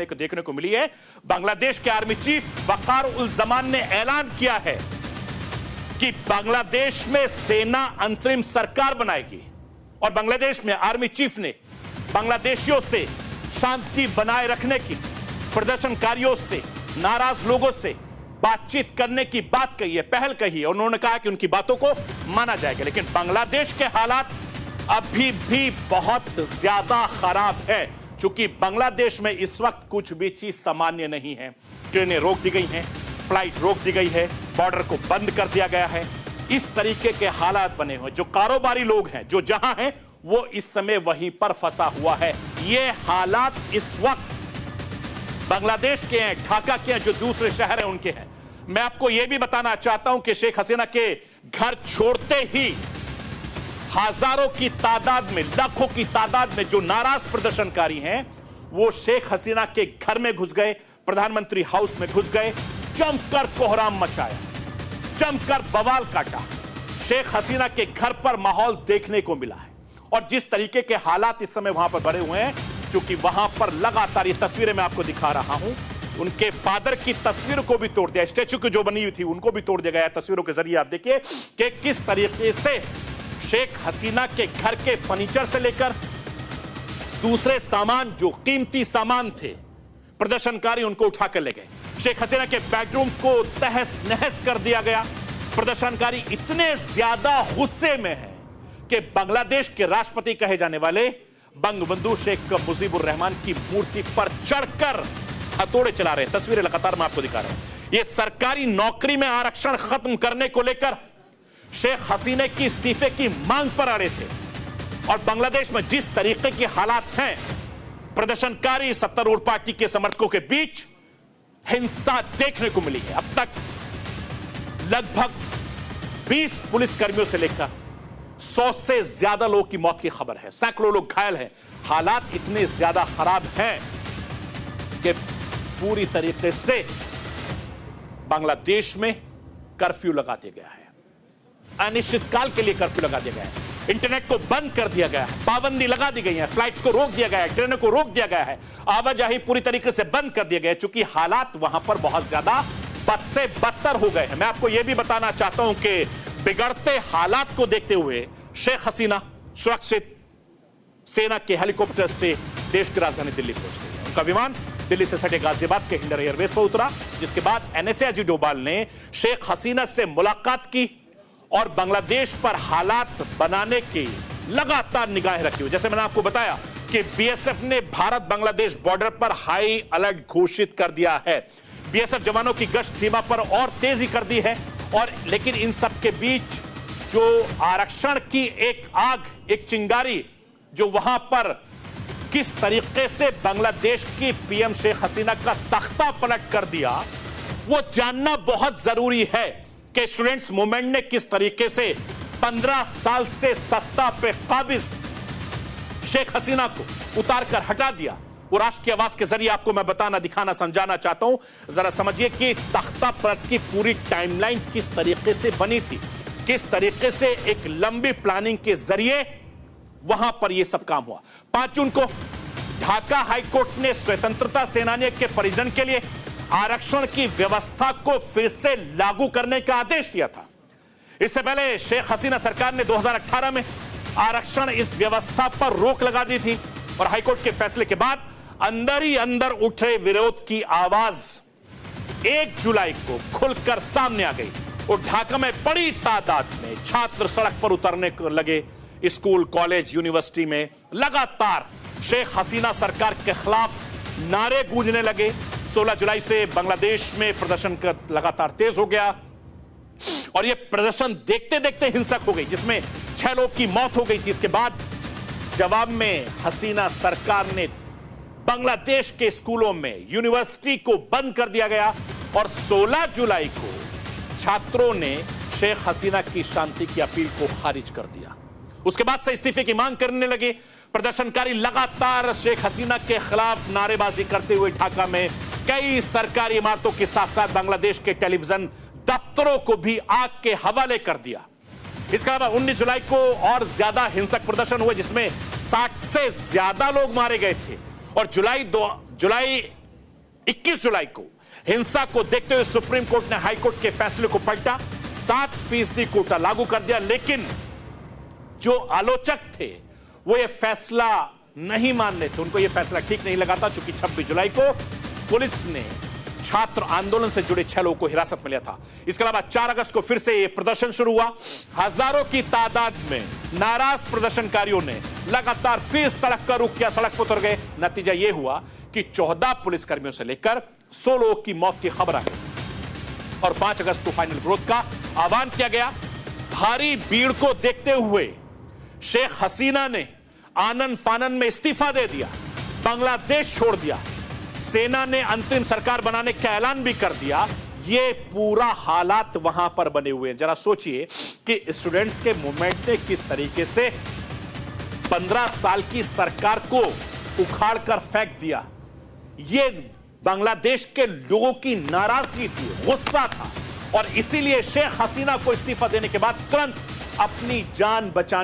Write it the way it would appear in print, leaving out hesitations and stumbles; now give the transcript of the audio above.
को देखने को मिली है। बांग्लादेश के आर्मी चीफ वकार उल जमान ने ऐलान किया है कि बांग्लादेश में सेना अंतरिम सरकार बनाएगी और बांग्लादेश में आर्मी चीफ ने बांग्लादेशियों से शांति बनाए रखने की, प्रदर्शनकारियों से, नाराज लोगों से बातचीत करने की बात कही है, पहल कही है। उन्होंने कहा कि उनकी बातों को माना जाएगा, लेकिन बांग्लादेश के हालात अभी भी बहुत ज्यादा खराब है, क्योंकि बांग्लादेश में इस वक्त कुछ भी चीज सामान्य नहीं है। ट्रेनें रोक दी गई हैं, फ्लाइट रोक दी गई है, बॉर्डर को बंद कर दिया गया है। इस तरीके के हालात बने हुए, जो कारोबारी लोग हैं, जो जहां हैं, वो इस समय वहीं पर फंसा हुआ है। ये हालात इस वक्त बांग्लादेश के हैं, ढाका के हैं, जो दूसरे शहर हैं उनके हैं। मैं आपको यह भी बताना चाहता हूं कि शेख हसीना के घर छोड़ते ही हजारों की तादाद में, लाखों की तादाद में जो नाराज प्रदर्शनकारी हैं, वो शेख हसीना के घर में घुस गए, प्रधानमंत्री हाउस में घुस गए, जमकर कोहराम मचाया, जमकर बवाल काटा। शेख हसीना के घर पर माहौल देखने को मिला है और जिस तरीके के हालात इस समय वहां पर बने हुए हैं, क्योंकि वहां पर लगातार ये तस्वीरें मैं आपको दिखा रहा हूं, उनके फादर की तस्वीर को भी तोड़ दिया, स्टैच्यू की जो बनी हुई थी उनको भी तोड़ दिया गया। तस्वीरों के जरिए आप देखिए कि किस तरीके से शेख हसीना के घर के फर्नीचर से लेकर दूसरे सामान, जो कीमती सामान थे, प्रदर्शनकारी उनको उठा कर ले गए। शेख हसीना के बेडरूम को तहस नहस कर दिया गया। प्रदर्शनकारी इतने ज्यादा गुस्से में हैं कि बांग्लादेश के राष्ट्रपति कहे जाने वाले बंगबंधु शेख मुजीबुर रहमान की मूर्ति पर चढ़कर हथौड़े चला रहे हैं। तस्वीरें लगातार मैं आपको दिखा रहा हूं। यह सरकारी नौकरी में आरक्षण खत्म करने को लेकर शेख हसीना की इस्तीफे की मांग पर अड़े थे और बांग्लादेश में जिस तरीके के हालात हैं, प्रदर्शनकारी सत्तारूढ़ पार्टी के समर्थकों के बीच हिंसा देखने को मिली है। अब तक लगभग 20 पुलिसकर्मियों से लेकर 100 से ज्यादा लोगों की मौत की खबर है, सैकड़ों लोग घायल हैं। हालात इतने ज्यादा खराब हैं कि पूरी तरीके से बांग्लादेश में कर्फ्यू लगा दिया गया है, अनिश्चितकाल के लिए कर्फ्यू लगा दिया गया है, इंटरनेट को बंद कर दिया गया है, पाबंदी लगा दी गई है, फ्लाइट्स को रोक दिया गया है, ट्रेनों को रोक दिया गया है, आवाजाही पूरी तरीके से बंद कर दिया गया है, चूंकि हालात वहां पर बहुत ज्यादा बद से बदतर हो गए हैं। मैं आपको यह भी बताना चाहता हूं कि बिगड़ते हालात को देखते हुए शेख हसीना सुरक्षित सेना के हेलीकॉप्टर से देश की राजधानी दिल्ली पहुंच गई है। उनका विमान दिल्ली से सटे गाजियाबाद के हिंडन एयरबेस पर उतरा, जिसके बाद एनएसए अजीत डोभाल ने शेख हसीना से मुलाकात की और बांग्लादेश पर हालात बनाने की लगातार निगाहें रखी हुई। जैसे मैंने आपको बताया कि बीएसएफ ने भारत बांग्लादेश बॉर्डर पर हाई अलर्ट घोषित कर दिया है। बीएसएफ जवानों की गश्त सीमा पर और तेजी कर दी है और लेकिन इन सब के बीच जो आरक्षण की एक आग, एक चिंगारी जो वहां पर किस तरीके से बांग्लादेश की पीएम शेख हसीना का तख्ता पलट कर दिया, वो जानना बहुत जरूरी है कि स्टूडेंट्स मूवमेंट ने किस तरीके से 15 साल से सत्ता पे काबिज शेख हसीना को उतार कर हटा दिया। वो राष्ट्र की आवाज के जरिए आपको मैं बताना, दिखाना, समझाना चाहता हूं। जरा समझिए कि तख्ता पलट की पूरी टाइमलाइन किस तरीके से बनी थी, किस तरीके से एक लंबी प्लानिंग के जरिए वहां पर यह सब काम हुआ। 5 जून को ढाका हाईकोर्ट ने स्वतंत्रता सेनानियों के परिजन के लिए आरक्षण की व्यवस्था को फिर से लागू करने का आदेश दिया था। इससे पहले शेख हसीना सरकार ने 2018 में आरक्षण इस व्यवस्था पर रोक लगा दी थी और हाईकोर्ट के फैसले के बाद अंदर ही अंदर उठे विरोध की आवाज 1 जुलाई को खुलकर सामने आ गई और ढाका में बड़ी तादाद में छात्र सड़क पर उतरने को लगे। स्कूल, कॉलेज, यूनिवर्सिटी में लगातार शेख हसीना सरकार के खिलाफ नारे गूंजने लगे। 16 जुलाई से बांग्लादेश में प्रदर्शन लगातार तेज हो गया और यह प्रदर्शन देखते देखते हिंसक हो गई, जिसमें 6 लोग की मौत हो गई थी। इसके बाद जवाब में हसीना सरकार ने बांग्लादेश के स्कूलों में, यूनिवर्सिटी को बंद कर दिया गया और 16 जुलाई को छात्रों ने शेख हसीना की शांति की अपील को खारिज कर दिया। उसके बाद से इस्तीफे की मांग करने लगे। प्रदर्शनकारी लगातार शेख हसीना के खिलाफ नारेबाजी करते हुए ढाका में कई सरकारी इमारतों के साथ साथ बांग्लादेश के टेलीविजन दफ्तरों को भी आग के हवाले कर दिया। इसके अलावा 19 जुलाई को और ज्यादा हिंसक प्रदर्शन हुए, जिसमें 60 से ज्यादा लोग मारे गए थे और जुलाई 21 जुलाई को हिंसा को देखते हुए सुप्रीम कोर्ट ने हाई कोर्ट के फैसले को पलटा, 7% कोटा लागू कर दिया। लेकिन जो आलोचक थे वो ये फैसला नहीं मान रहे थे, उनको ये फैसला ठीक नहीं लगा था, क्योंकि 26 जुलाई को पुलिस ने छात्र आंदोलन से जुड़े 6 लोगों को हिरासत में लिया था। इसके अलावा 4 अगस्त को फिर से यह प्रदर्शन शुरू हुआ। हजारों की तादाद में नाराज प्रदर्शनकारियों ने लगातार फिर सड़क का रुख किया, सड़क पर उतर गए। नतीजा यह हुआ कि 14 पुलिसकर्मियों से लेकर 100 लोगों की मौत की खबर आ गई और 5 अगस्त को फाइनल विरोध का आह्वान किया गया। भारी भीड़ को देखते हुए शेख हसीना ने आनन फानन में इस्तीफा दे दिया, बांग्लादेश छोड़ दिया। सेना ने अंतरिम सरकार बनाने का ऐलान भी कर दिया। ये पूरा हालात वहां पर बने हुए हैं। जरा सोचिए कि स्टूडेंट्स के मूवमेंट ने किस तरीके से 15 साल की सरकार को उखाड़ कर फेंक दिया। ये बांग्लादेश के लोगों की नाराजगी थी, गुस्सा था, और इसीलिए शेख हसीना को इस्तीफा देने के बाद तुरंत अपनी जान बचाने